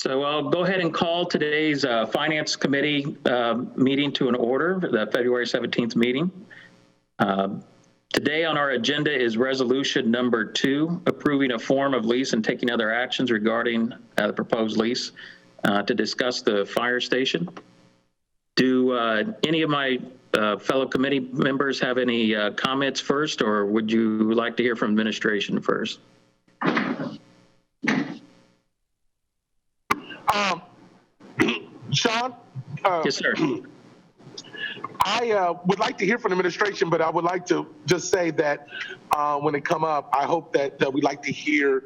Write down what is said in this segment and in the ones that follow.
So I'll go ahead and call today's Finance Committee meeting to an order, the February 17th meeting. Today on our agenda is resolution number 2, approving a form of lease and taking other actions regarding the proposed lease to discuss the fire station. Do any of my fellow committee members have any comments first, or would you like to hear from administration first? Sean? Yes, sir. I would like to hear from the administration, but I would like to just say that when it come up, I hope that we'd like to hear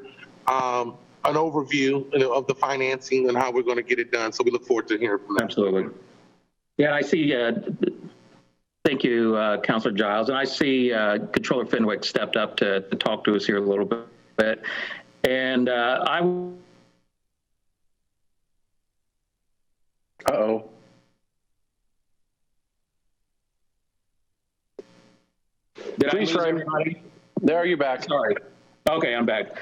an overview of the financing and how we're going to get it done. So we look forward to hearing from them. Absolutely. Yeah, I see. Thank you, Councilor Giles. And I see Controller Fenwick stepped up to talk to us here a little bit. And Uh-oh. Did Please, I lose everybody? There, you're back. Sorry. Okay, I'm back.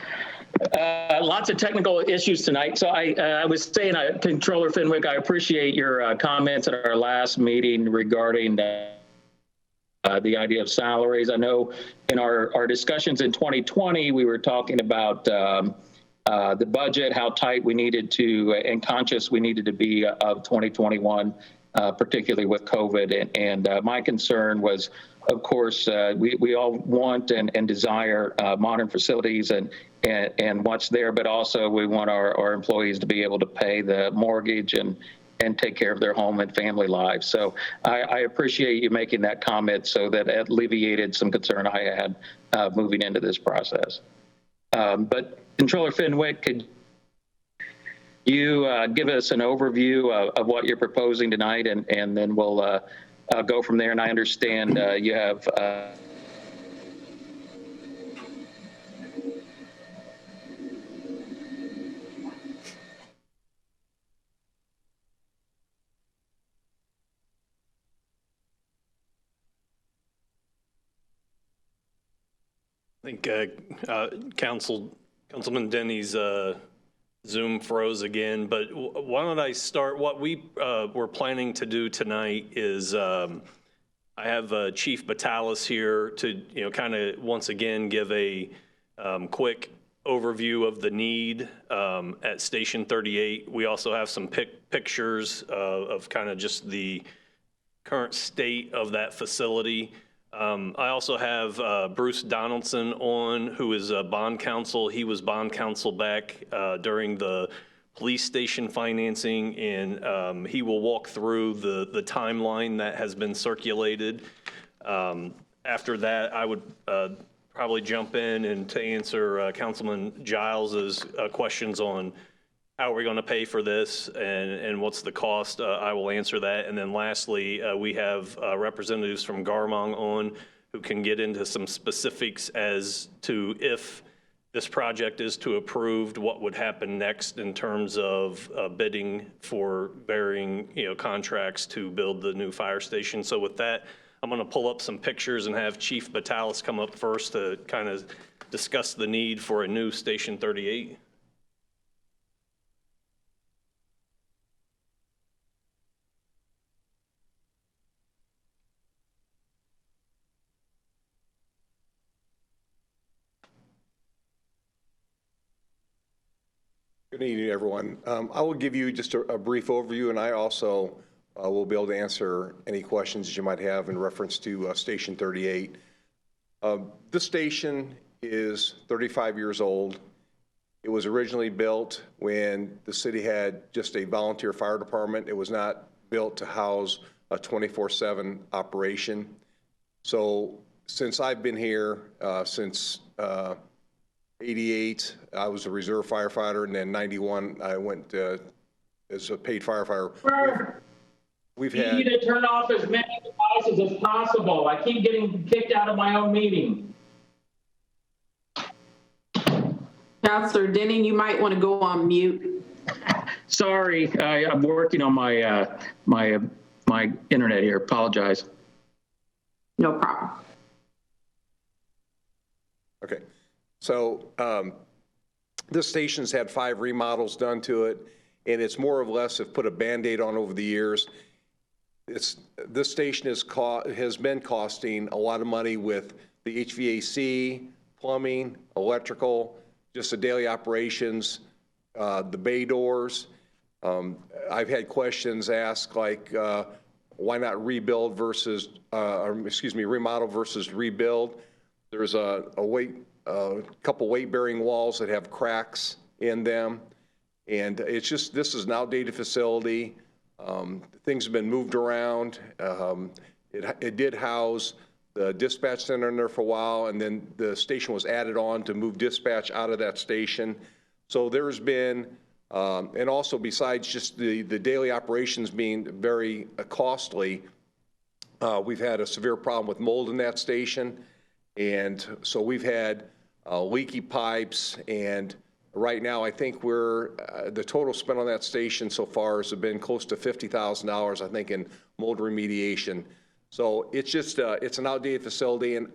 Lots of technical issues tonight. So I was saying, Controller Fenwick, I appreciate your comments at our last meeting regarding the idea of salaries. I know in our discussions in 2020, we were talking about the budget, how tight we needed to, and conscious we needed to be of 2021, particularly with COVID. And my concern was, of course, we all want and desire modern facilities and what's there, but also we want our employees to be able to pay the mortgage and take care of their home and family lives. So I appreciate you making that comment so that it alleviated some concern I had moving into this process. But Controller Fenwick, could you give us an overview of what you're proposing tonight, and then we'll go from there. And I understand you have I think Councilman Denny's Zoom froze again, but why don't I start? What we were planning to do tonight is I have Chief Batalis here to kind of once again give a quick overview of the need at Station 38. We also have some pictures of kind of just the current state of that facility. I also have Bruce Donaldson on, who is bond counsel. He was bond counsel back during the police station financing, and he will walk through the timeline that has been circulated. After that, I would probably jump in and to answer Councilman Giles's questions on how are we going to pay for this and what's the cost. I will answer that. And then lastly, we have representatives from Garmong on who can get into some specifics as to if this project is to approved, what would happen next in terms of bidding for varying contracts to build the new fire station. So with that, I'm going to pull up some pictures and have Chief Batalis come up first to kind of discuss the need for a new Station 38. Good evening, everyone. I will give you just a brief overview, and I also will be able to answer any questions you might have in reference to Station 38. This station is 35 years old. It was originally built when the city had just a volunteer fire department. It was not built to house a 24/7 operation. So since I've been here, since 88, I was a reserve firefighter, and then 91, I went as a paid firefighter. You need to turn off as many devices as possible. I keep getting kicked out of my own meeting. Councilor Denning, you might want to go on mute. sorry, I'm working on my my internet here. Apologize. No problem. Okay. So this station's had 5 remodels done to it, and it's more or less have put a Band-Aid on over the years. This station has been costing a lot of money with the HVAC, plumbing, electrical, just the daily operations, the bay doors. I've had questions asked like, why not rebuild versus, remodel versus rebuild? There's a couple weight-bearing walls that have cracks in them, and it's just, this is an outdated facility. Things have been moved around. It did house the dispatch center in there for a while, and then the station was added on to move dispatch out of that station. So there's been, and also besides just the daily operations being very costly, we've had a severe problem with mold in that station. And so we've had leaky pipes, and right now I think the total spent on that station so far has been close to $50,000, I think, in mold remediation. So it's just, it's an outdated facility, and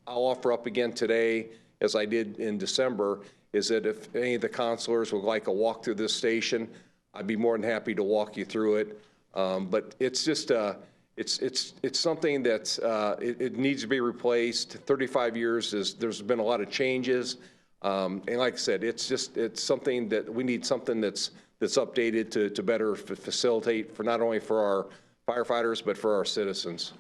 I'll offer up again today, as I did in December, is that if any of the counselors would like a walk through this station, I'd be more than happy to walk you through it. But it's just, it's something that's, it needs to be replaced. 35 years there's been a lot of changes. And like I said, it's something that we need, something that's updated to better facilitate for not only for our firefighters, but for our citizens.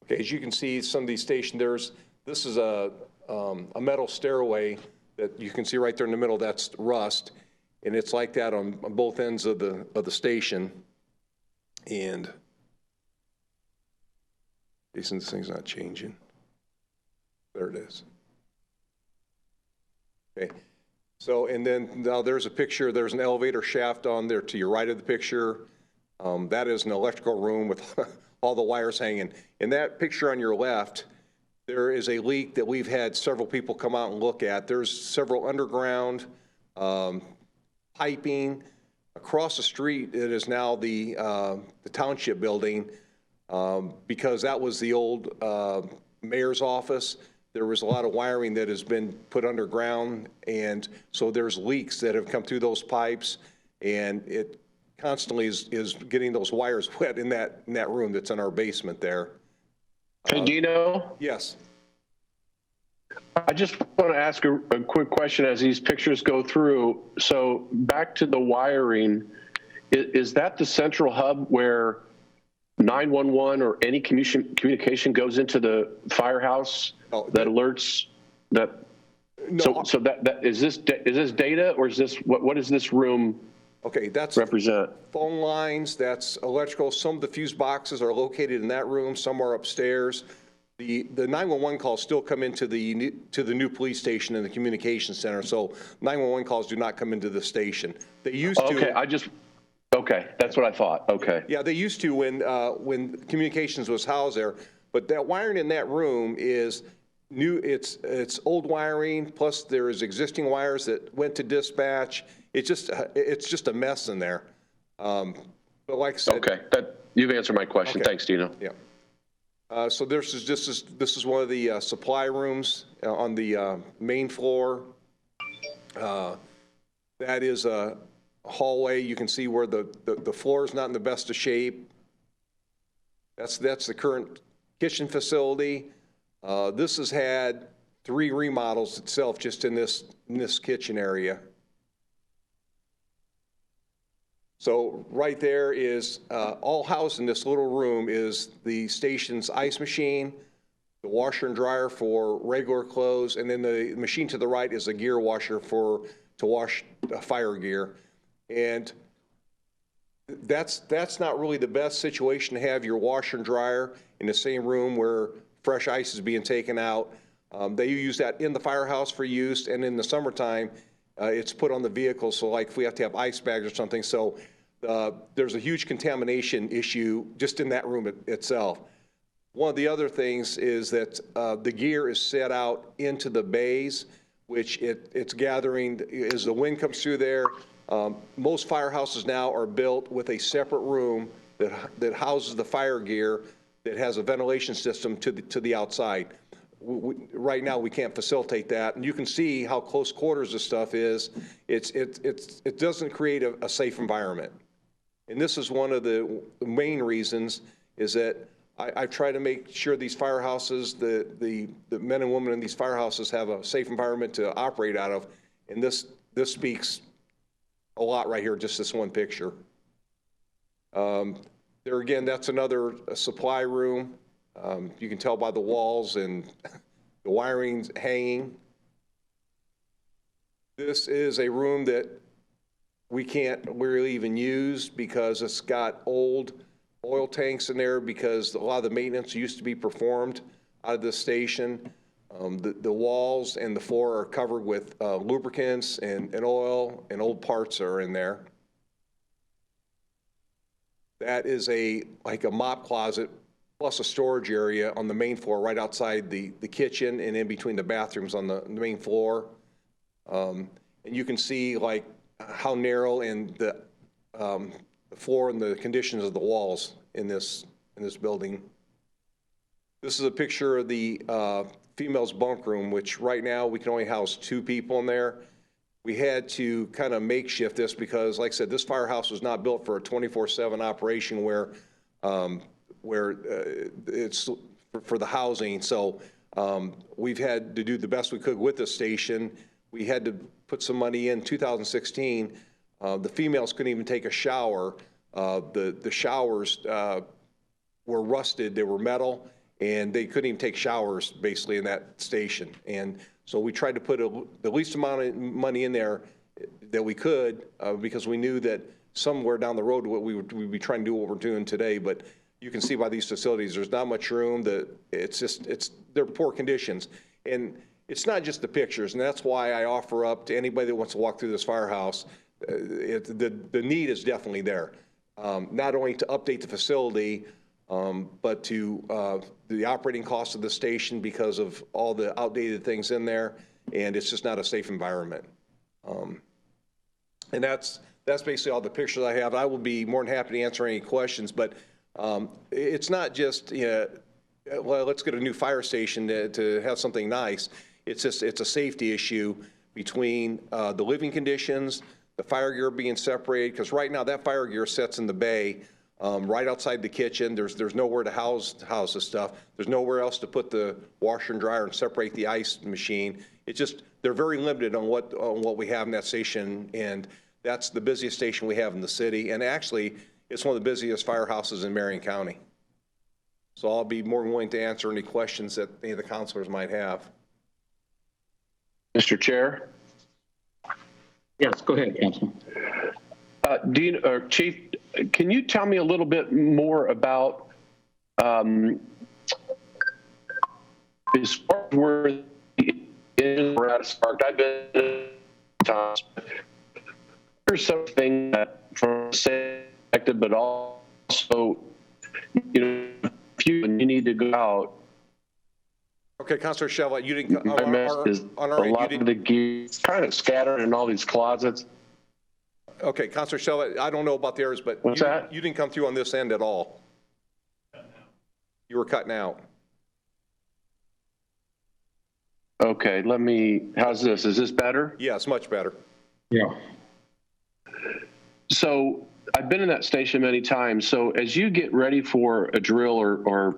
Okay, as you can see, some of these stations, this is a metal stairway that you can see right there in the middle. That's rust, and it's like that on both ends of the station. And Jason, this thing's not changing. There it is. Okay, so and then now there's a picture. There's an elevator shaft on there to your right of the picture. That is an electrical room with all the wires hanging. In that picture on your left, there is a leak that we've had several people come out and look at. There's several underground piping. Across the street, it is now the township building, because that was the old mayor's office. There was a lot of wiring that has been put underground, and so there's leaks that have come through those pipes, and it constantly is getting those wires wet in that room that's in our basement there. Hey, Dino? Yes. I just want to ask a quick question as these pictures go through. So back to the wiring, is that the central hub where 911 or any communication goes into the firehouse that alerts that? No. So that is this data, or is this what does this room? Okay, that's represent phone lines, that's electrical. Some of the fuse boxes are located in that room, some are upstairs. The 911 calls still come into the new police station and the communications center, so 911 calls do not come into the station. They used to. Okay, that's what I thought. Okay. Yeah, they used to when communications was housed there, but that wiring in that room is new. It's old wiring, plus there is existing wires that went to dispatch. It's just a mess in there. But like I said. Okay, you've answered my question. Okay. Thanks, Dino. Yeah. So this is one of the supply rooms on the main floor. That is a hallway. You can see where the floor is not in the best of shape. That's the current kitchen facility. This has had 3 remodels itself just in this kitchen area. So right there is all housed in this little room is the station's ice machine, the washer and dryer for regular clothes, and then the machine to the right is a gear washer to wash fire gear. And that's not really the best situation to have your washer and dryer in the same room where fresh ice is being taken out. They use that in the firehouse for use, and in the summertime, it's put on the vehicle. So like if we have to have ice bags or something, so there's a huge contamination issue just in that room itself. One of the other things is that the gear is set out into the bays, which it's gathering as the wind comes through there. Most firehouses now are built with a separate room that houses the fire gear that has a ventilation system to the outside. Right now, we can't facilitate that, and you can see how close quarters this stuff is. It doesn't create a safe environment, and this is one of the main reasons is that I try to make sure these firehouses, the men and women in these firehouses have a safe environment to operate out of, and this speaks a lot right here, just this one picture. There again, that's another supply room. You can tell by the walls and the wiring's hanging. This is a room that we can't really even use because it's got old oil tanks in there because a lot of the maintenance used to be performed out of this station. The walls and the floor are covered with lubricants and oil, and old parts are in there. That is like a mop closet plus a storage area on the main floor right outside the kitchen and in between the bathrooms on the main floor. And you can see like how narrow and the floor and the conditions of the walls in this building. This is a picture of the female's bunk room, which right now we can only house 2 people in there. We had to kind of makeshift this because, like I said, this firehouse was not built for a 24/7 operation where it's for the housing. So we've had to do the best we could with the station. We had to put some money in 2016. The females couldn't even take a shower. The showers were rusted, they were metal, and they couldn't even take showers basically in that station. And so we tried to put the least amount of money in there that we could because we knew that somewhere down the road we'd be trying to do what we're doing today. But you can see by these facilities, there's not much room. They're poor conditions. And it's not just the pictures, and that's why I offer up to anybody that wants to walk through this firehouse, the need is definitely there. Not only to update the facility, but to the operating costs of the station because of all the outdated things in there, and it's just not a safe environment. And that's basically all the pictures I have. I will be more than happy to answer any questions, but it's not just, well, let's get a new fire station to have something nice. It's a safety issue between the living conditions, the fire gear being separated, because right now that fire gear sits in the bay right outside the kitchen. There's nowhere to house this stuff. There's nowhere else to put the washer and dryer and separate the ice machine. It's just, they're very limited on what we have in that station, and that's the busiest station we have in the city. And actually, it's one of the busiest firehouses in Marion County. So I'll be more than willing to answer any questions that any of the councilors might have. Mr. Chair? Yes, go ahead, Councilman. Dean, or Chief, can you tell me a little bit more about as far as where the engines were sparked? I've been times. There's something that from safety perspective, but also, if you need to go out. Okay, Councilor Chevrolet, you didn't. A lot of the gear kind of scattered in all these closets. Okay, Councilor Chevrolet, I don't know about theirs, but you didn't come through on this end at all. You were cutting out. Okay, how's this? Is this better? Yeah, it's much better. Yeah. So I've been in that station many times. So as you get ready for a drill or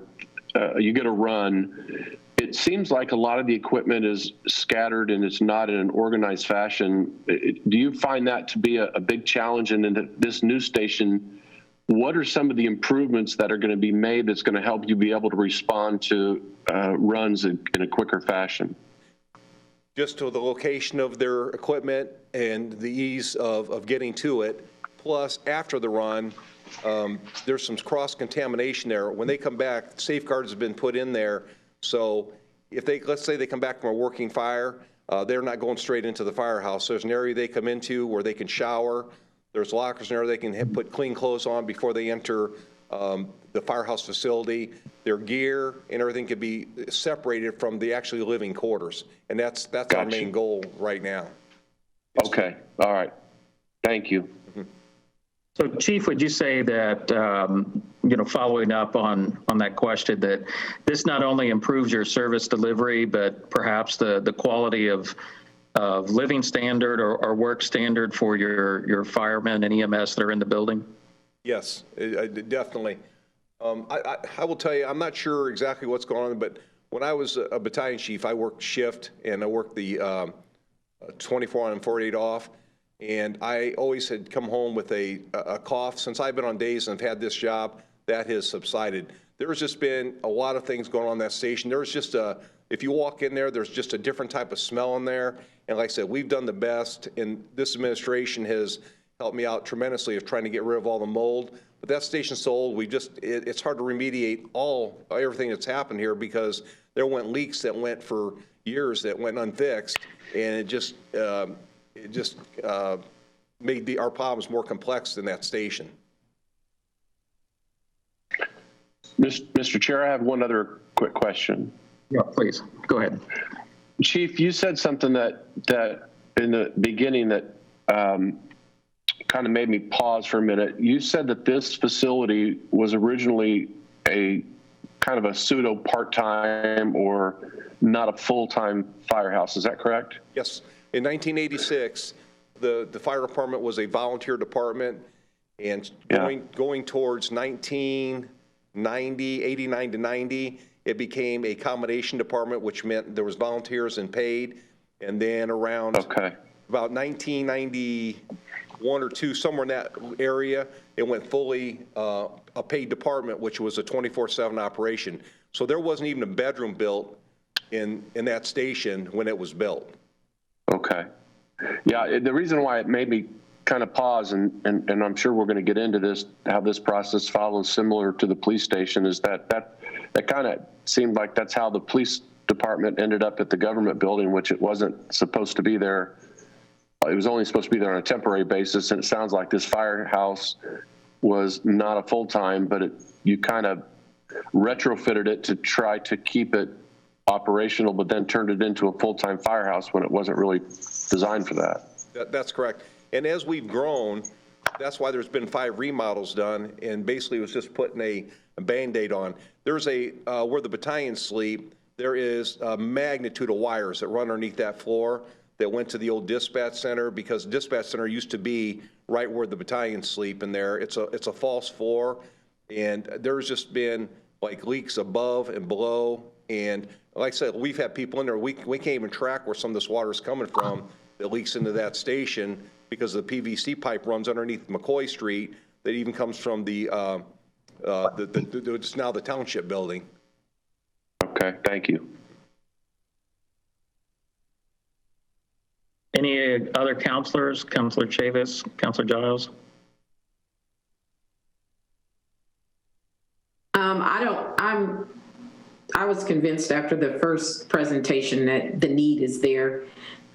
you get a run, it seems like a lot of the equipment is scattered and it's not in an organized fashion. Do you find that to be a big challenge? And in this new station, what are some of the improvements that are going to be made that's going to help you be able to respond to runs in a quicker fashion? Just to the location of their equipment and the ease of getting to it. Plus, after the run, there's some cross-contamination there. When they come back, safeguards have been put in there So if they, let's say they come back from a working fire, they're not going straight into the firehouse. There's an area they come into where they can shower. There's lockers in there they can put clean clothes on before they enter the firehouse facility. Their gear and everything could be separated from the actually living quarters. And that's our main goal right now. Okay, all right. Thank you. So Chief, would you say that, following up on that question, that this not only improves your service delivery, but perhaps the quality of living standard or work standard for your firemen and EMS that are in the building? Yes, definitely. I will tell you, I'm not sure exactly what's going on, but when I was a battalion chief, I worked shift and I worked the 24 on and 48 off. And I always had come home with a cough. Since I've been on days and have had this job, that has subsided. There's just been a lot of things going on in that station. There's just if you walk in there, there's just a different type of smell in there. And like I said, we've done the best, and this administration has helped me out tremendously of trying to get rid of all the mold. But that station's so old, it's hard to remediate everything that's happened here, because there went leaks that went for years that went unfixed, and it just made our problems more complex than that station. Mr. Chair, I have one other quick question. Yeah, please, go ahead. Chief, you said something that in the beginning that kind of made me pause for a minute. You said that this facility was originally a kind of a pseudo part-time or not a full-time firehouse. Is that correct? Yes. In 1986, the fire department was a volunteer department, and going towards 1990, 89 to 90, it became a combination department, which meant there was volunteers and paid. And then around about 1991 or 2, somewhere in that area, it went fully a paid department, which was a 24/7 operation. So there wasn't even a bedroom built in that station when it was built. Okay. Yeah, the reason why it made me kind of pause, and I'm sure we're going to get into this, how this process follows similar to the police station, is that kind of seemed like that's how the police department ended up at the government building, which it wasn't supposed to be there. It was only supposed to be there on a temporary basis, and it sounds like this firehouse was not a full-time, but you kind of retrofitted it to try to keep it operational, but then turned it into a full-time firehouse when it wasn't really designed for that. That's correct. And as we've grown, that's why there's been 5 remodels done, and basically it was just putting a Band-Aid on. There's where the battalions sleep, there is a magnitude of wires that run underneath that floor that went to the old dispatch center, because the dispatch center used to be right where the battalions sleep in there. It's a false floor, and there's just been like leaks above and below. And like I said, we've had people in there, we can't even track where some of this water is coming from that leaks into that station, because the PVC pipe runs underneath McCoy Street that even comes from it's now the township building. Okay, thank you. Any other counselors? Counselor Chavis, Counselor Giles? I was convinced after the first presentation that the need is there.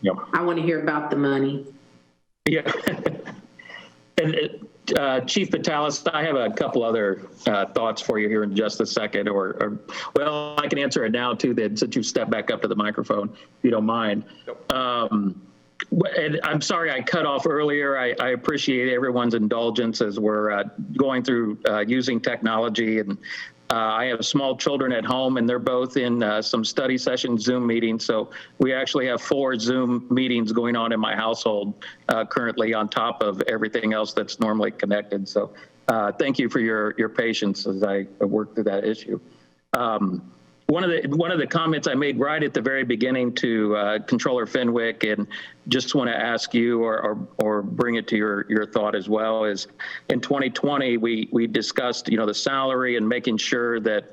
Yep. I want to hear about the money. Yeah. And Chief Vitalis, I have a couple other thoughts for you here in just a second, or well, I can answer it now too, then, since you step back up to the microphone, if you don't mind. And I'm sorry I cut off earlier. I appreciate everyone's indulgence as we're going through using technology, and I have small children at home, and they're both in some study session Zoom meetings. So we actually have 4 Zoom meetings going on in my household currently, on top of everything else that's normally connected. So thank you for your patience as I work through that issue. One of the comments I made right at the very beginning to Controller Fenwick, and just want to ask you or bring it to your thought as well, is in 2020 we discussed the salary and making sure that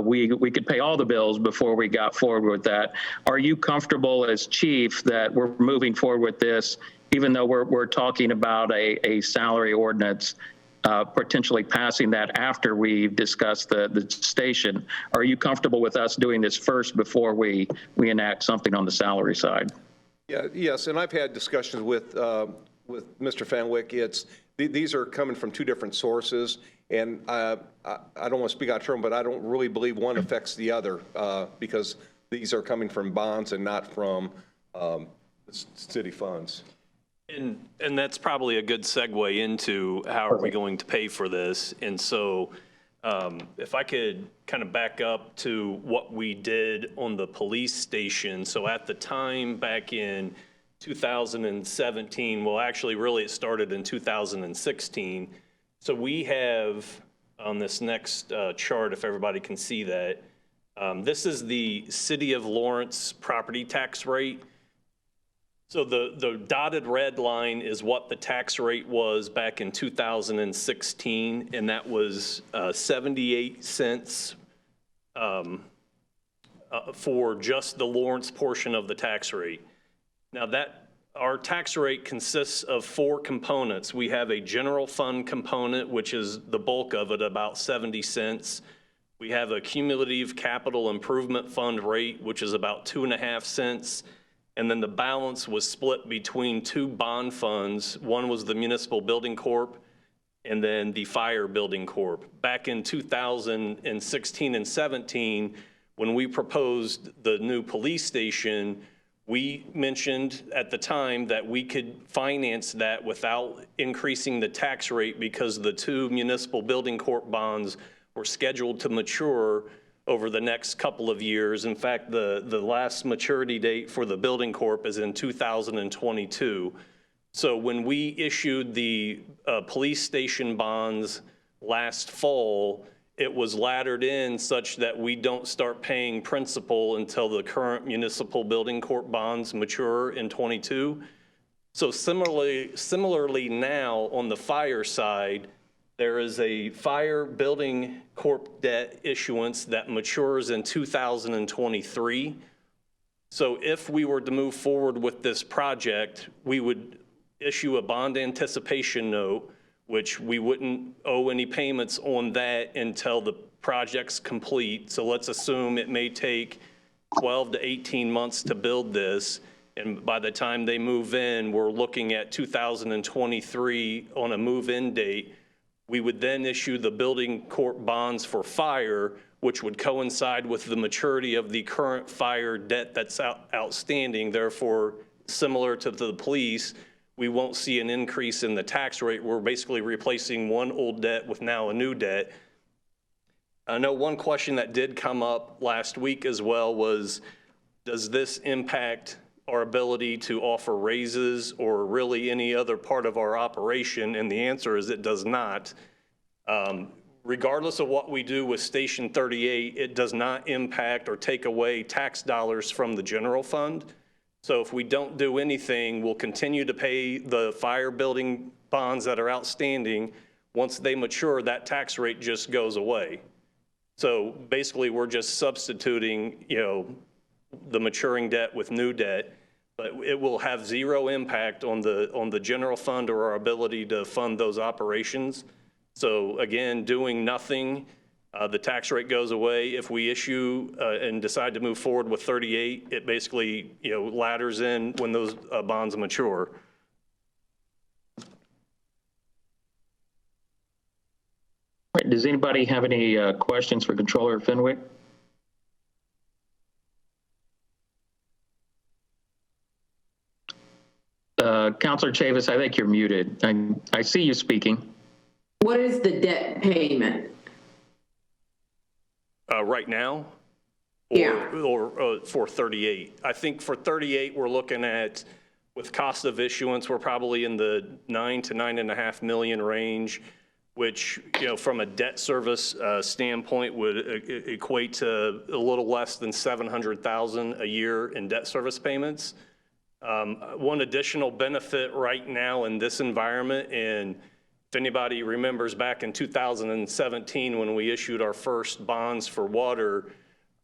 we could pay all the bills before we got forward with that. Are you comfortable as chief that we're moving forward with this, even though we're talking about a salary ordinance? potentially passing that after we've discussed the station. Are you comfortable with us doing this first before we enact something on the salary side? Yeah, yes, and I've had discussions with Mr. Fenwick. These are coming from two different sources, and I don't want to speak out of turn, but I don't really believe one affects the other because these are coming from bonds and not from city funds. And that's probably a good segue into how are we going to pay for this? And so if I could kind of back up to what we did on the police station. So at the time back in 2017, well, actually, really it started in 2016. So we have on this next chart, if everybody can see that, this is the City of Lawrence property tax rate. So the dotted red line is what the tax rate was back in 2016, and that was 78 cents for just the Lawrence portion of the tax rate. Now our tax rate consists of four components. We have a general fund component, which is the bulk of it, about 70 cents. We have a cumulative capital improvement fund rate, which is about 2.5 cents. And then the balance was split between two bond funds. One was the Municipal Building Corp. And then the Fire Building Corp. Back in 2016 and 17, when we proposed the new police station, we mentioned at the time that we could finance that without increasing the tax rate because the two Municipal Building Corp bonds were scheduled to mature over the next couple of years. In fact, the last maturity date for the Building Corp is in 2022. So when we issued the police station bonds last fall, it was laddered in such that we don't start paying principal until the current Municipal Building Corp bonds mature in 22. So similarly now on the fire side, there is a Fire Building Corp debt issuance that matures in 2023. So if we were to move forward with this project, we would issue a bond anticipation note, which we wouldn't owe any payments on that until the project's complete. So let's assume it may take 12 to 18 months to build this. And by the time they move in, we're looking at 2023 on a move-in date. We would then issue the Building Corp bonds for fire, which would coincide with the maturity of the current fire debt that's outstanding. Therefore, similar to the police, we won't see an increase in the tax rate. We're basically replacing one old debt with now a new debt. I know one question that did come up last week as well was, does this impact our ability to offer raises or really any other part of our operation? And the answer is it does not. Regardless of what we do with Station 38, it does not impact or take away tax dollars from the general fund. So if we don't do anything, we'll continue to pay the fire building bonds that are outstanding. Once they mature, that tax rate just goes away. So basically, we're just substituting, the maturing debt with new debt, but it will have zero impact on the general fund or our ability to fund those operations. So again, doing nothing, the tax rate goes away. If we issue and decide to move forward with 38, it basically ladders in when those bonds mature. Does anybody have any questions for Controller Fenwick? Councilor Chavis, I think you're muted. I see you speaking. What is the debt payment? Right now? Yeah. Or for 38? I think for 38, we're looking at, with cost of issuance, we're probably in the 9 to 9.5 million range, which, from a debt service standpoint would equate to a little less than $700,000 a year in debt service payments. One additional benefit right now in this environment, and if anybody remembers back in 2017 when we issued our first bonds for water,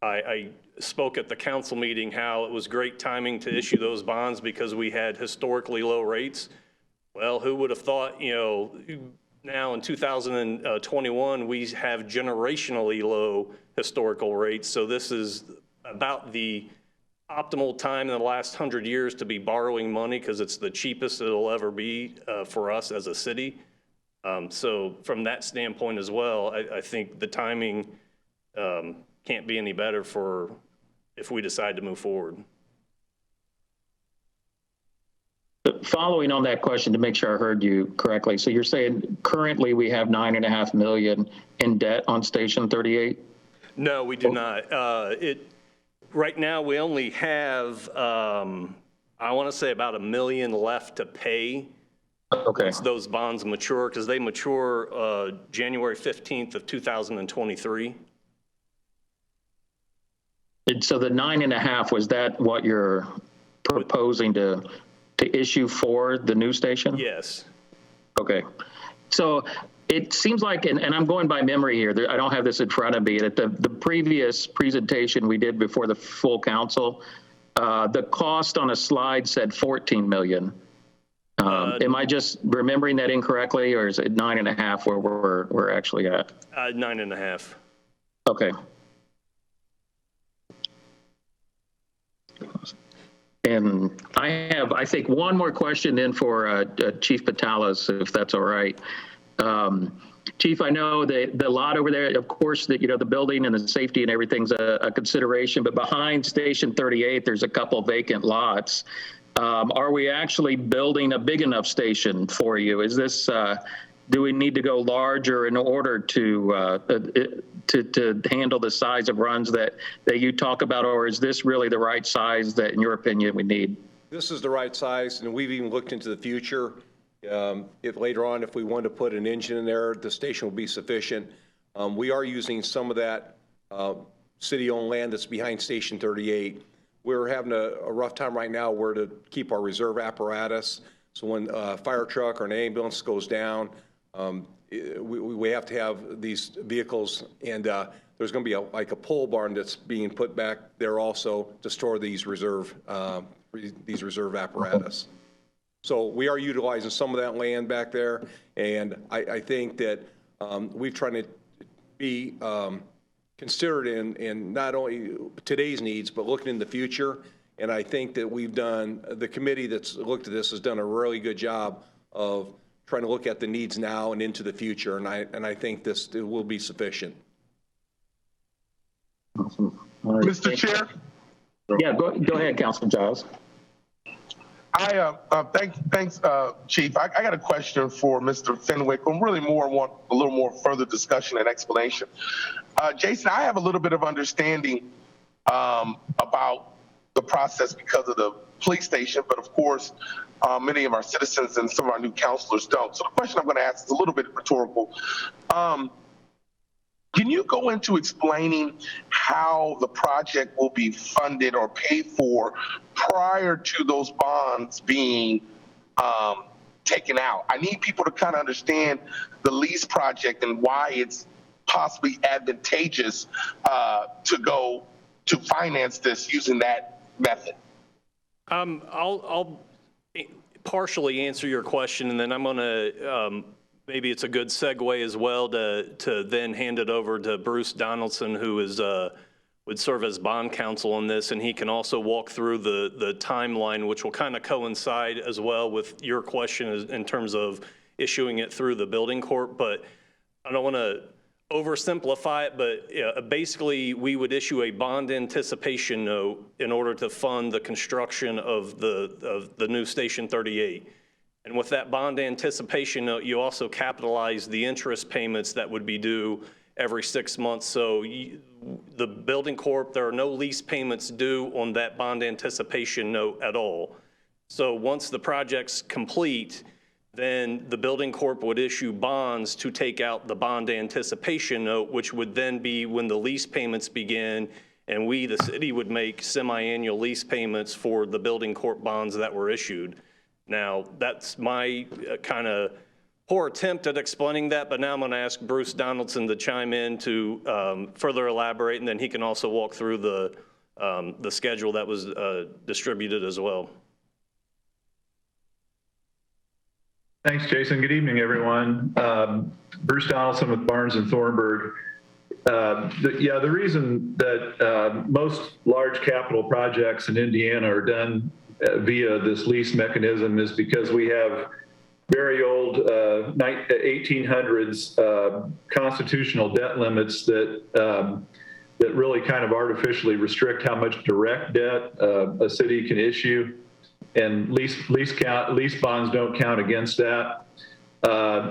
I spoke at the council meeting how it was great timing to issue those bonds because we had historically low rates. Well, who would have thought, now in 2021, we have generationally low historical rates. So this is about the optimal time in the last 100 years to be borrowing money because it's the cheapest it'll ever be for us as a city. So from that standpoint as well, I think the timing can't be any better for if we decide to move forward. Following on that question to make sure I heard you correctly. So you're saying currently we have $9.5 million in debt on Station 38? No, we do not. Right now, we only have, I want to say about $1 million left to pay. Okay. Once those bonds mature, because they mature January 15th of 2023. So the 9.5, was that what you're proposing to issue for the new station? Yes. Okay. So it seems like, and I'm going by memory here, I don't have this in front of me, that the previous presentation we did before the full council, the cost on a slide said $14 million. Am I just remembering that incorrectly, or is it 9.5 where we're actually at? 9.5. Okay. And I have, I think, one more question then for Chief Patalas, if that's all right. Chief, I know the lot over there, of course, that, you know, the building and the safety and everything's a consideration, but behind Station 38, there's a couple vacant lots. Are we actually building a big enough station for you? Is this, do we need to go larger in order to handle the size of runs that you talk about, or is this really the right size that, in your opinion, we need? This is the right size, and we've even looked into the future. If later on, if we wanted to put an engine in there, the station will be sufficient. We are using some of that city-owned land that's behind Station 38. We're having a rough time right now where to keep our reserve apparatus. So when a fire truck or an ambulance goes down, we have to have these vehicles, and there's going to be like a pole barn that's being put back there also to store these reserve apparatus. So we are utilizing some of that land back there, and I think that we've tried to be considered in not only today's needs, but looking in the future. And I think that the committee that's looked at this has done a really good job of trying to look at the needs now and into the future. And I think it will be sufficient. Awesome. All right. Mr. Chair? Yeah, go ahead, Councilman Giles. Thanks, Chief. I got a question for Mr. Fenwick. I really want a little more further discussion and explanation. Jason, I have a little bit of understanding about the process because of the police station, but of course, many of our citizens and some of our new councilors don't. So the question I'm going to ask is a little bit rhetorical. Can you go into explaining how the project will be funded or paid for prior to those bonds being taken out? I need people to kind of understand the lease project and why it's possibly advantageous to go to finance this using that method. I'll partially answer your question, and then I'm going to maybe it's a good segue as well to then hand it over to Bruce Donaldson, who is would serve as bond counsel on this, and he can also walk through the timeline, which will kind of coincide as well with your question in terms of issuing it through the building corp. But I don't want to oversimplify it, but basically we would issue a bond anticipation note in order to fund the construction of the new Station 38. And with that bond anticipation note, you also capitalize the interest payments that would be due every 6 months. So the building corp, there are no lease payments due on that bond anticipation note at all. So once the project's complete, then the building corp would issue bonds to take out the bond anticipation note, which would then be when the lease payments begin, and we, the city, would make semi-annual lease payments for the building corp bonds that were issued. Now, that's my kind of poor attempt at explaining that, but now I'm going to ask Bruce Donaldson to chime in to further elaborate, and then he can also walk through the schedule that was distributed as well. Thanks, Jason. Good evening, everyone. Bruce Donaldson with Barnes and Thornburg. The reason that most large capital projects in Indiana are done via this lease mechanism is because we have very old 1800s constitutional debt limits that really kind of artificially restrict how much direct debt a city can issue, and lease bonds don't count against that.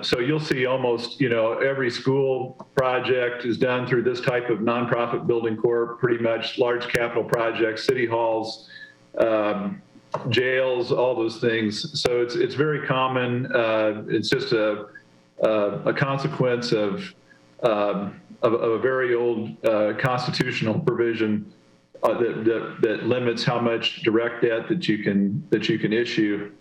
So you'll see almost, every school project is done through this type of nonprofit building corp, pretty much large capital projects, city halls, jails, all those things. So it's very common. It's just a consequence of a very old constitutional provision that limits how much direct debt that you can issue.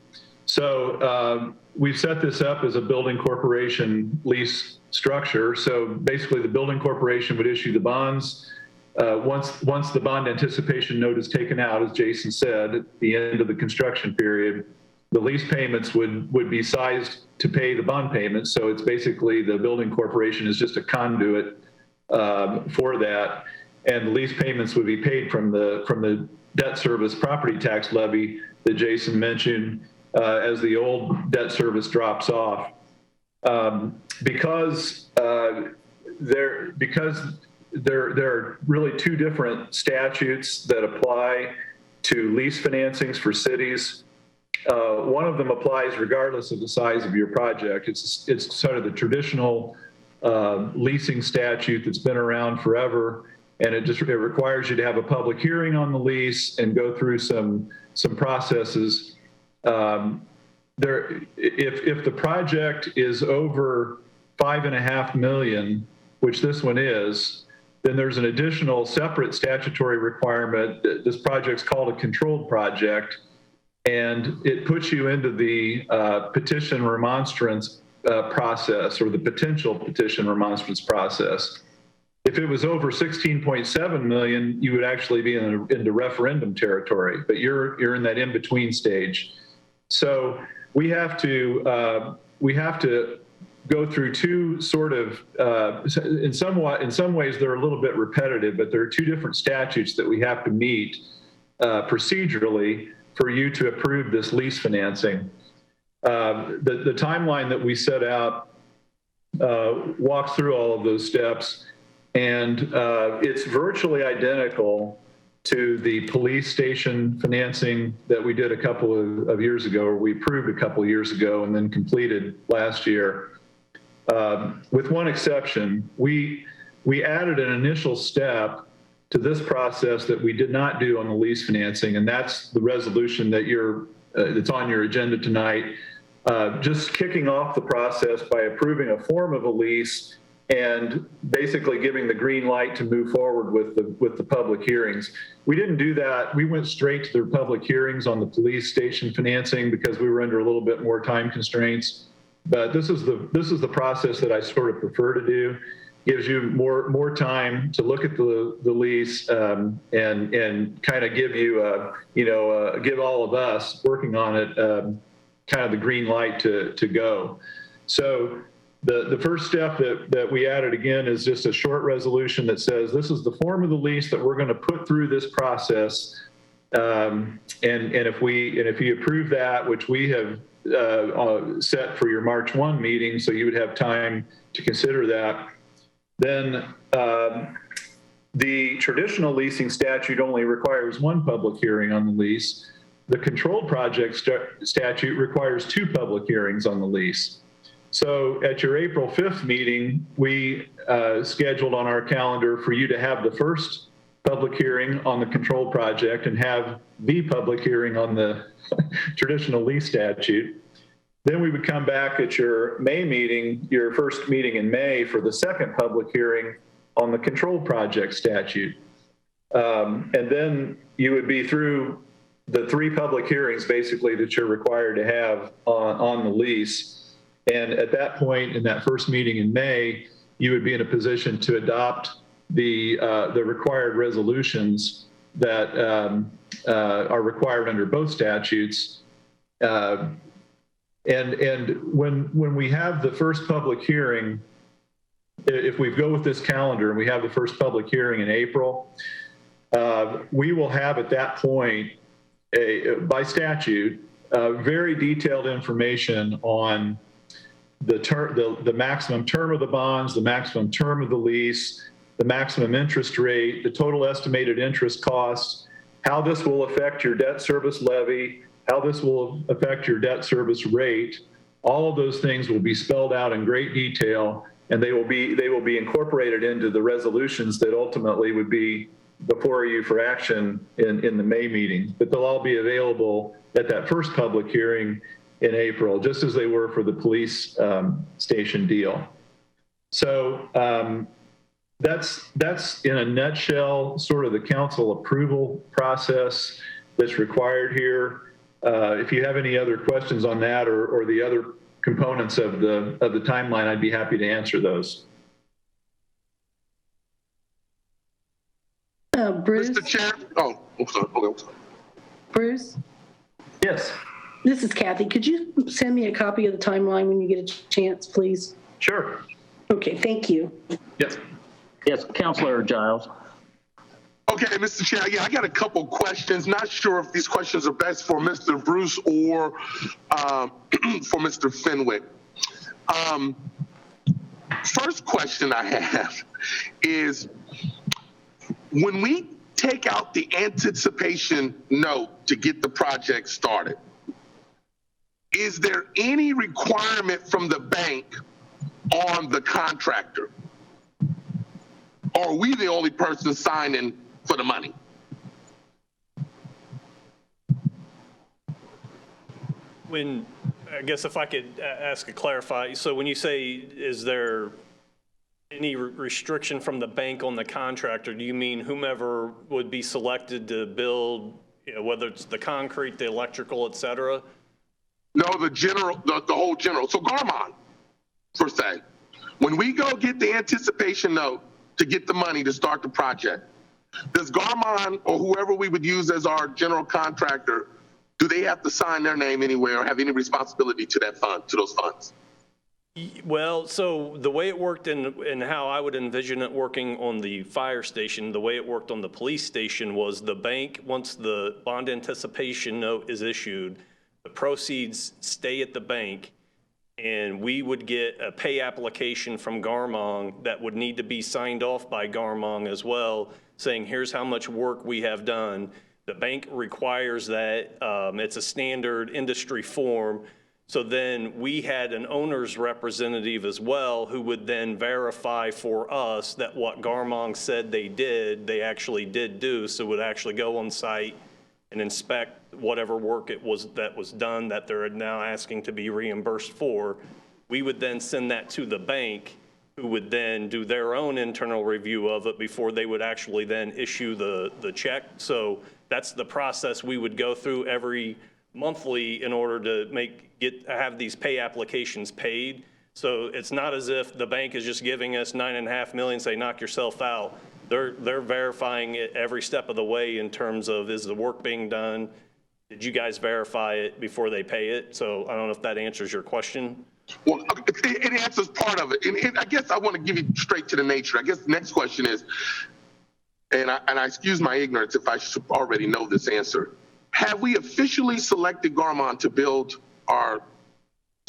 So we've set this up as a building corporation lease structure. So basically, the building corporation would issue the bonds. Once the bond anticipation note is taken out, as Jason said, at the end of the construction period, the lease payments would be sized to pay the bond payments. So it's basically the building corporation is just a conduit for that, and the lease payments would be paid from the debt service property tax levy that Jason mentioned as the old debt service drops off. Because there are really two different statutes that apply to lease financings for cities. One of them applies regardless of the size of your project. It's sort of the traditional leasing statute that's been around forever, and it requires you to have a public hearing on the lease and go through some processes. If the project is over $5.5 million, which this one is, then there's an additional separate statutory requirement. This project's called a controlled project, and it puts you into the petition remonstrance process, or the potential petition remonstrance process. If it was over 16.7 million, you would actually be into referendum territory, but you're in that in-between stage. So we have to go through two sort of, in some ways they're a little bit repetitive, but there are two different statutes that we have to meet procedurally for you to approve this lease financing. The timeline that we set out walks through all of those steps, and it's virtually identical to the police station financing that we did a couple of years ago, or we approved a couple of years ago and then completed last year. With one exception, we added an initial step to this process that we did not do on the lease financing, and that's the resolution that that's on your agenda tonight. Just kicking off the process by approving a form of a lease and basically giving the green light to move forward with the public hearings. We didn't do that. We went straight to the public hearings on the police station financing because we were under a little bit more time constraints. But this is the process that I sort of prefer to do. Gives you more time to look at the lease and kind of give you give all of us working on it kind of the green light to go. So the first step that we added again is just a short resolution that says this is the form of the lease that we're going to put through this process, and if you approve that, which we have set for your March 1 meeting, so you would have time to consider that. Then the traditional leasing statute only requires one public hearing on the lease. The controlled project statute requires two public hearings on the lease. So at your April 5th meeting, we scheduled on our calendar for you to have the first public hearing on the controlled project and have the public hearing on the traditional lease statute. Then we would come back at your May meeting, your first meeting in May, for the second public hearing on the controlled project statute. And then you would be through the three public hearings basically that you're required to have on the lease. And at that point, in that first meeting in May, you would be in a position to adopt the required resolutions that are required under both statutes. And when we have the first public hearing, if we go with this calendar and we have the first public hearing in April, we will have at that point, by statute, very detailed information on the maximum term of the bonds, the maximum term of the lease, the maximum interest rate, the total estimated interest costs, how this will affect your debt service levy, how this will affect your debt service rate. All of those things will be spelled out in great detail, and they will be incorporated into the resolutions that ultimately would be before you for action in the May meeting. But they'll all be available at that first public hearing in April, just as they were for the police station deal. So that's in a nutshell sort of the council approval process that's required here. If you have any other questions on that or the other components of the timeline, I'd be happy to answer those. Bruce? Mr. Chair, oh, I'm sorry. Okay, I'm sorry. Bruce? Yes. This is Kathy. Could you send me a copy of the timeline when you get a chance, please? Sure. Okay, thank you. Yes. Yes, Councilor Giles. Okay, Mr. Chair, yeah, I got a couple questions. Not sure if these questions are best for Mr. Bruce or for Mr. Fenwick. First question I have is, when we take out the anticipation note to get the project started, is there any requirement from the bank on the contractor? Or are we the only person signing for the money? I guess if I could ask a clarify, so when you say, is there any restriction from the bank on the contractor, do you mean whomever would be selected to build, whether it's the concrete, the electrical, et cetera? No, the whole general. So Garmon, per se, when we go get the anticipation note to get the money to start the project, does Garmon or whoever we would use as our general contractor, do they have to sign their name anywhere or have any responsibility to that fund, to those funds? Well, so the way it worked and how I would envision it working on the fire station, the way it worked on the police station was the bank, once the bond anticipation note is issued, the proceeds stay at the bank, and we would get a pay application from Garmong that would need to be signed off by Garmong as well, saying here's how much work we have done. The bank requires that. It's a standard industry form. So then we had an owner's representative as well who would then verify for us that what Garmong said they actually did do. So would actually go on site and inspect whatever work it was that was done that they're now asking to be reimbursed for. We would then send that to the bank, who would then do their own internal review of it before they would actually then issue the check. So that's the process we would go through every monthly in order to have these pay applications paid. So it's not as if the bank is just giving us $9.5 million, say knock yourself out. They're verifying it every step of the way in terms of, is the work being done? Did you guys verify it before they pay it? So I don't know if that answers your question. Well, it answers part of it. And I guess I want to give you straight to the nature. I guess the next question is, and I excuse my ignorance if I should already know this answer. Have we officially selected Garmon to build our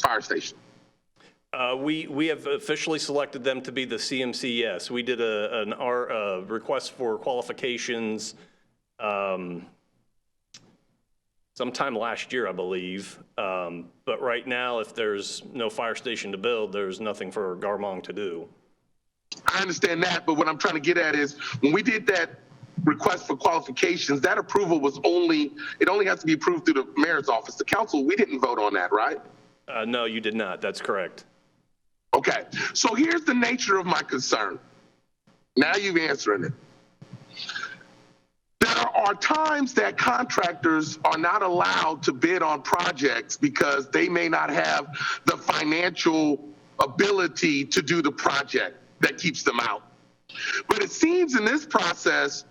fire station? We have officially selected them to be the CMC, yes. We did a request for qualifications sometime last year, I believe. But right now, if there's no fire station to build, there's nothing for Garmong to do. I understand that, but what I'm trying to get at is when we did that request for qualifications, that approval was only has to be approved through the mayor's office. The council, we didn't vote on that, right? No, you did not. That's correct. Okay, so here's the nature of my concern. Now you've answered it. There are times that contractors are not allowed to bid on projects because they may not have the financial ability to do the project that keeps them out. But it seems in this process,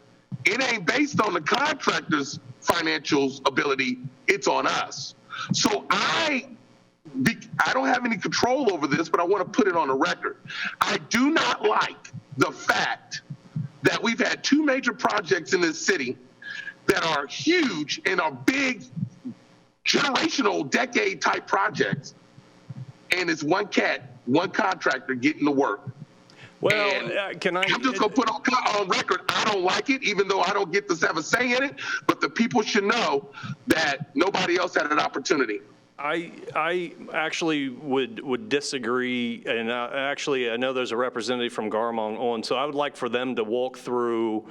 it ain't based on the contractor's financial ability, it's on us. So I I don't have any control over this, but I want to put it on the record. I do not like the fact that we've had two major projects in this city that are huge and are big, generational, decade-type projects, and it's one contractor getting the work. Well, can I? I'm just going to put on record, I don't like it, even though I don't get to have a say in it, but the people should know that nobody else had an opportunity. I actually would disagree, and actually I know there's a representative from Garmong on, so I would like for them to walk through.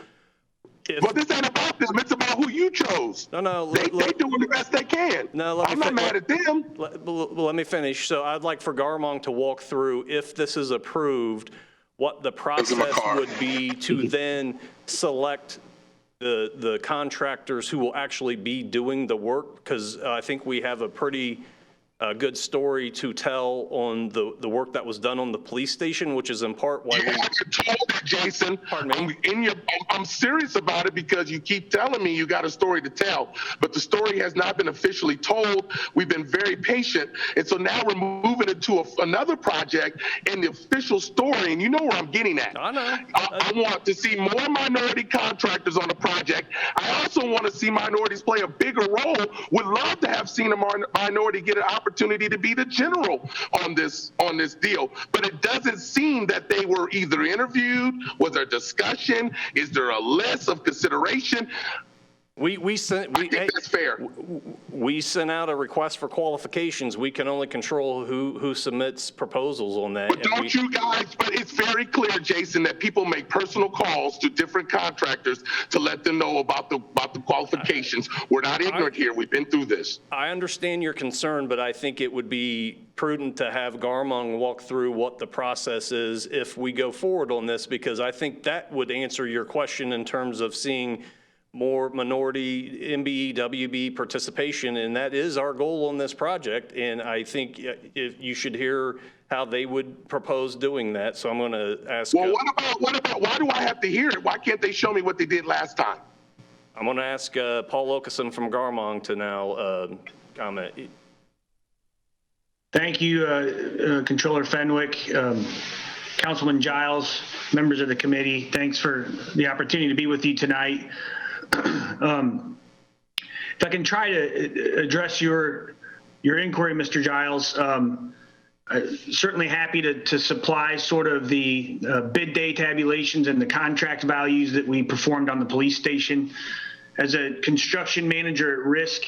But this ain't about them, it's about who you chose. No, they doing the best they can. No, I'm not mad at them. Let me finish. So I'd like for Garmong to walk through, if this is approved, what the process would be to then select the contractors who will actually be doing the work, because I think we have a pretty good story to tell on the work that was done on the police station, which is in part why we... told that, Jason. Pardon me? I'm serious about it because you keep telling me you got a story to tell, but the story has not been officially told. We've been very patient, and so now we're moving into another project and the official story, and you know where I'm getting at. I know. I want to see more minority contractors on the project. I also want to see minorities play a bigger role. Would love to have seen a minority get an opportunity to be the general on this deal, but it doesn't seem that they were either interviewed. Was there discussion? Is there a list of consideration? I think that's fair. We sent out a request for qualifications. We can only control who submits proposals on that. But don't you guys, but it's very clear, Jason, that people make personal calls to different contractors to let them know about the qualifications. We're not ignorant here. We've been through this. I understand your concern, but I think it would be prudent to have Garmong walk through what the process is if we go forward on this, because I think that would answer your question in terms of seeing more minority MBE, WB participation, and that is our goal on this project. And I think you should hear how they would propose doing that. So I'm going to ask. Well, what about, why do I have to hear it? Why can't they show me what they did last time? I'm going to ask Paul Okeson from Garmong to now comment. Thank you, Controller Fenwick, Councilman Giles, members of the committee. Thanks for the opportunity to be with you tonight. If I can try to address your inquiry, Mr. Giles, certainly happy to supply sort of the bid day tabulations and the contract values that we performed on the police station. As a construction manager at risk,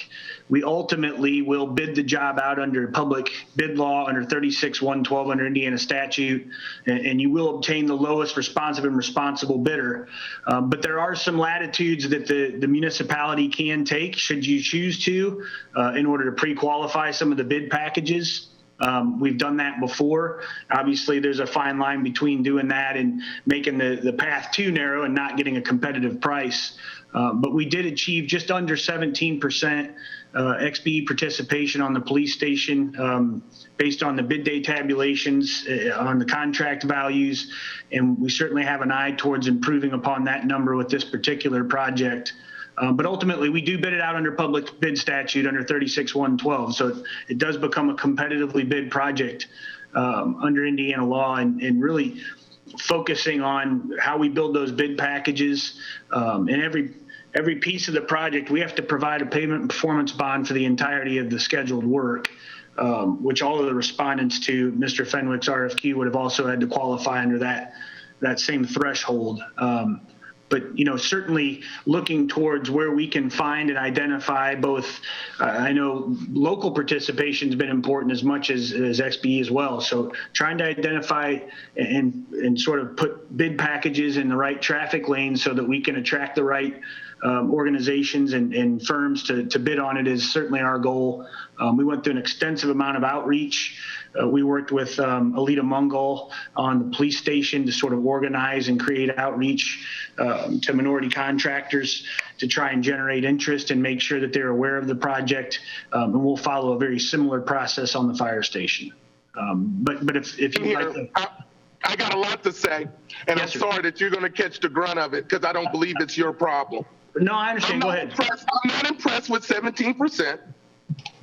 we ultimately will bid the job out under public bid law under 36-112 under Indiana statute, and you will obtain the lowest responsive and responsible bidder. But there are some latitudes that the municipality can take, should you choose to, in order to pre-qualify some of the bid packages. We've done that before. Obviously, there's a fine line between doing that and making the path too narrow and not getting a competitive price. But we did achieve just under 17% XBE participation on the police station based on the bid day tabulations, on the contract values, and we certainly have an eye towards improving upon that number with this particular project. But ultimately, we do bid it out under public bid statute under 36-112, so it does become a competitively bid project under Indiana law, and really focusing on how we build those bid packages. And every piece of the project, we have to provide a payment and performance bond for the entirety of the scheduled work, which all of the respondents to Mr. Fenwick's RFQ would have also had to qualify under that same threshold. But, you know, certainly looking towards where we can find and identify both, I know local participation has been important as much as XBE as well. So trying to identify and sort of put bid packages in the right traffic lanes so that we can attract the right organizations and firms to bid on it is certainly our goal. We went through an extensive amount of outreach. We worked with Alita Mungol on the police station to sort of organize and create outreach to minority contractors to try and generate interest and make sure that they're aware of the project. And we'll follow a very similar process on the fire station. But if you like to... I got a lot to say, and yes, I'm sorry that you're going to catch the grunt of it because I don't believe it's your problem. No, I understand. Go ahead. I'm not impressed with 17%.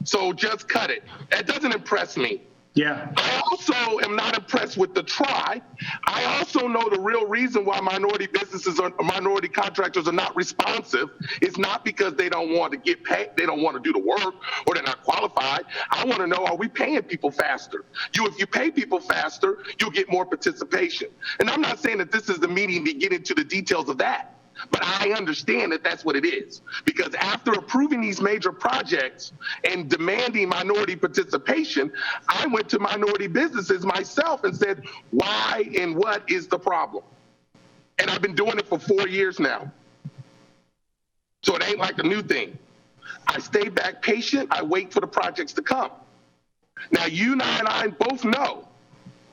So just cut it. That doesn't impress me. Yeah. I also am not impressed with the try. I also know the real reason why minority businesses or minority contractors are not responsive is not because they don't want to get paid, they don't want to do the work, or they're not qualified. I want to know, are we paying people faster? If you pay people faster, you'll get more participation. And I'm not saying that this is the meeting to get into the details of that. But I understand that that's what it is. Because after approving these major projects and demanding minority participation, I went to minority businesses myself and said, why and what is the problem? And I've been doing it for 4 years now. So it ain't like a new thing. I stay back patient. I wait for the projects to come. Now, you and I both know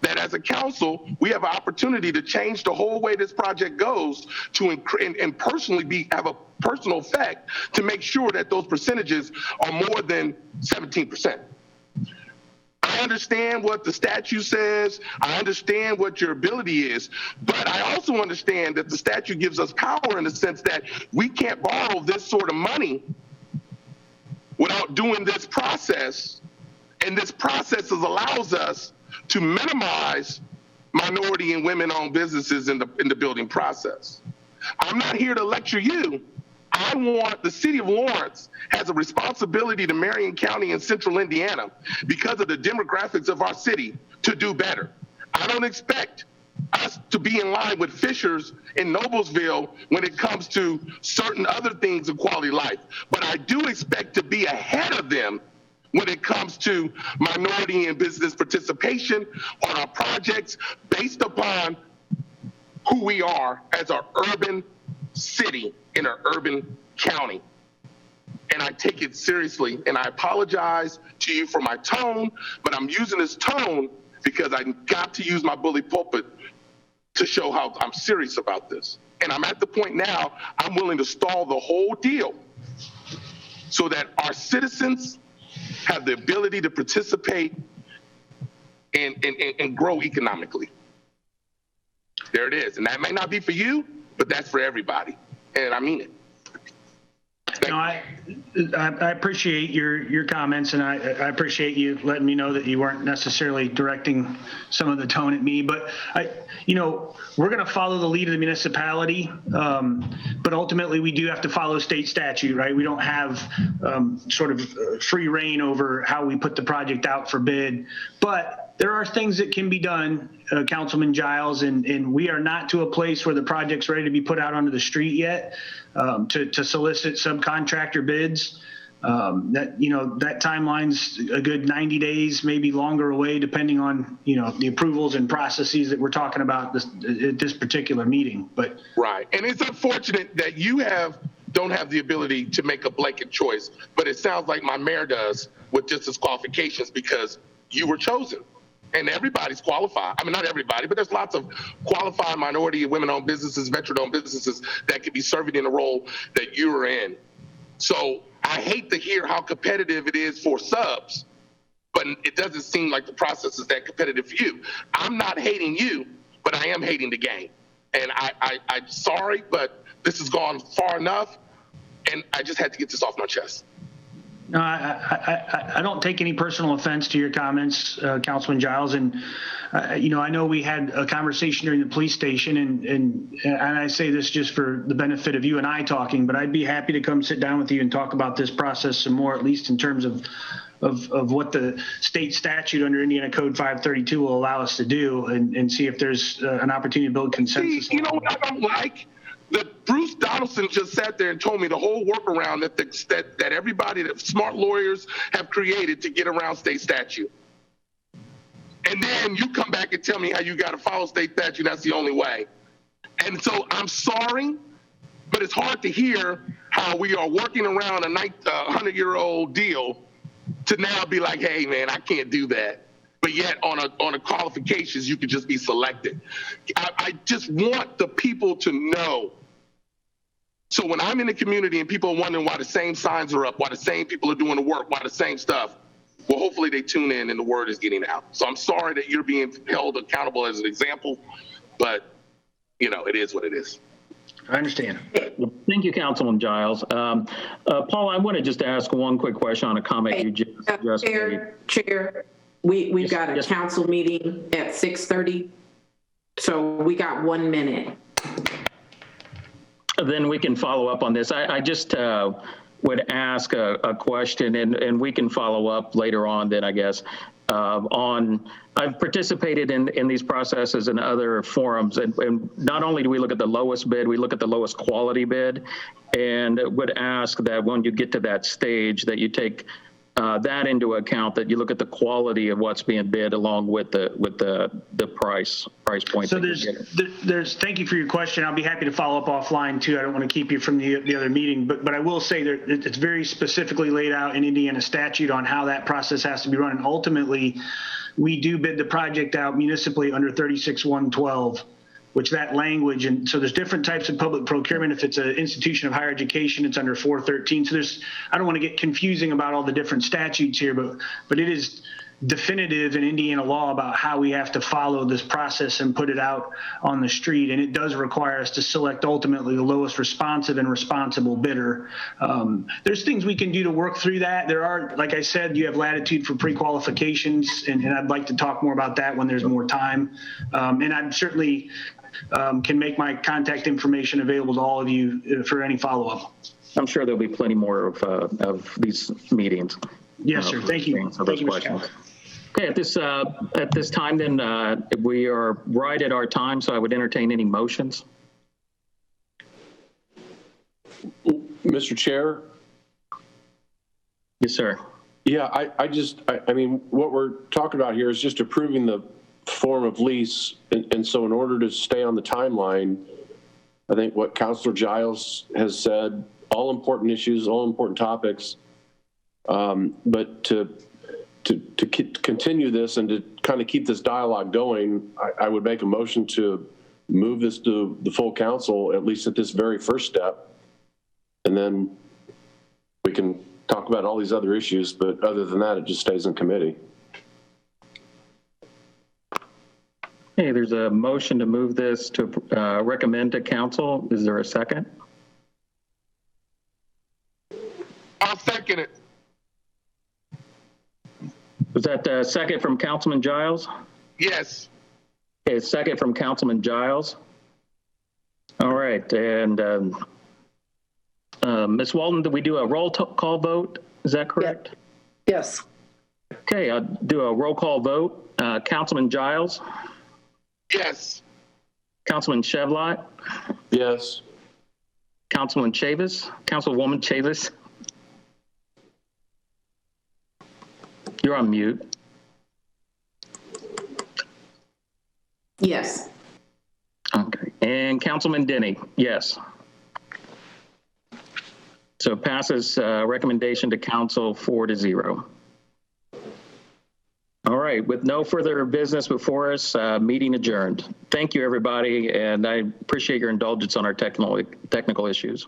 that as a council, we have an opportunity to change the whole way this project goes and personally have a personal effect to make sure that those percentages are more than 17%. I understand what the statute says. I understand what your ability is, but I also understand that the statute gives us power in the sense that we can't borrow this sort of money without doing this process, and this process allows us to minimize minority and women-owned businesses in the building process. I'm not here to lecture you. I want the city of Lawrence has a responsibility to Marion County and Central Indiana because of the demographics of our city to do better. I don't expect us to be in line with Fishers in Noblesville when it comes to certain other things in quality of life, but I do expect to be ahead of them when it comes to minority and business participation on our projects based upon who we are as our urban city in our urban county. And I take it seriously, and I apologize to you for my tone, but I'm using this tone because I got to use my bully pulpit to show how I'm serious about this. And I'm at the point now, I'm willing to stall the whole deal so that our citizens have the ability to participate and grow economically. There it is. And that may not be for you, but that's for everybody. And I mean it. No, I appreciate your comments, and I appreciate you letting me know that you weren't necessarily directing some of the tone at me. But we're going to follow the lead of the municipality, but ultimately we do have to follow state statute, right? We don't have sort of free reign over how we put the project out for bid, but there are things that can be done, Councilman Giles, and we are not to a place where the project's ready to be put out onto the street yet to solicit subcontractor bids. That timeline's a good 90 days, maybe longer away, depending on, the approvals and processes that we're talking about at this particular meeting. But right. And it's unfortunate that you don't have the ability to make a blanket choice, but it sounds like my mayor does with just his qualifications because you were chosen. And everybody's qualified. I mean, not everybody, but there's lots of qualified minority and women-owned businesses, veteran-owned businesses that could be serving in the role that you're in. So I hate to hear how competitive it is for subs, but it doesn't seem like the process is that competitive for you. I'm not hating you, but I am hating the game. And I'm sorry, but this has gone far enough, and I just had to get this off my chest. No, I don't take any personal offense to your comments, Councilman Giles. And, I know we had a conversation during the police station, and I say this just for the benefit of you and I talking, but I'd be happy to come sit down with you and talk about this process some more, at least in terms of what the state statute under Indiana Code 532 will allow us to do and see if there's an opportunity to build consensus. You know what I don't like? That Bruce Donaldson just sat there and told me the whole workaround that everybody, that smart lawyers have created to get around state statute. And then you come back and tell me how you got to follow state statute. That's the only way. And so I'm sorry, but it's hard to hear how we are working around a 100-year-old deal to now be like, hey, man, I can't do that. But yet on a qualifications, you could just be selected. I just want the people to know. So when I'm in the community and people are wondering why the same signs are up, why the same people are doing the work, why the same stuff, well, hopefully they tune in and the word is getting out. So I'm sorry that you're being held accountable as an example, but, it is what it is. I understand. Thank you, Councilman Giles. Paul, I want to just ask one quick question on a comment you just made. Chair, we've got a Yes. council meeting at 6:30, so we got 1 minute. Then we can follow up on this. I just would ask a question, and we can follow up later on then, I guess, I've participated in these processes and other forums, and not only do we look at the lowest bid, we look at the lowest quality bid, and would ask that when you get to that stage that you take that into account, that you look at the quality of what's being bid along with the price point. So thank you for your question. I'll be happy to follow up offline too. I don't want to keep you from the other meeting, but I will say that it's very specifically laid out in Indiana statute on how that process has to be run. And ultimately, we do bid the project out municipally under 36-112, which that language, and so there's different types of public procurement. If it's an institution of higher education, it's under 413. So I don't want to get confusing about all the different statutes here, but it is definitive in Indiana law about how we have to follow this process and put it out on the street. And it does require us to select ultimately the lowest responsive and responsible bidder. There's things we can do to work through that. There are, like I said, you have latitude for pre-qualifications, and I'd like to talk more about that when there's more time. And I'm certainly can make my contact information available to all of you for any follow-up. I'm sure there'll be plenty more of these meetings. Yes, sir. Thank you. Thank you, Mr. Council. Okay, at this time, then we are right at our time, so I would entertain any motions. Mr. Chair? Yes, sir. Yeah, I mean, what we're talking about here is just approving the form of lease. And so in order to stay on the timeline, I think what Councilor Giles has said, all important issues, all important topics, but to continue this and to kind of keep this dialogue going, I would make a motion to move this to the full council, at least at this very first step. And then we can talk about all these other issues, but other than that, it just stays in committee. Okay, there's a motion to move this to recommend to council. Is there a second? I'll second it. Was that a second from Councilman Giles? Yes. Okay, second from Councilman Giles. All right, and Ms. Walton, did we do a roll call vote? Is that correct? Yes. Okay, I'll do a roll call vote. Councilman Giles? Yes. Councilman Chevlot? Yes. Councilman Chavis? Councilwoman Chavis? You're on mute. Yes. Okay. And Councilman Denny? Yes. So passes recommendation to council 4-0. All right, with no further business before us, meeting adjourned. Thank you, everybody, and I appreciate your indulgence on our technical issues.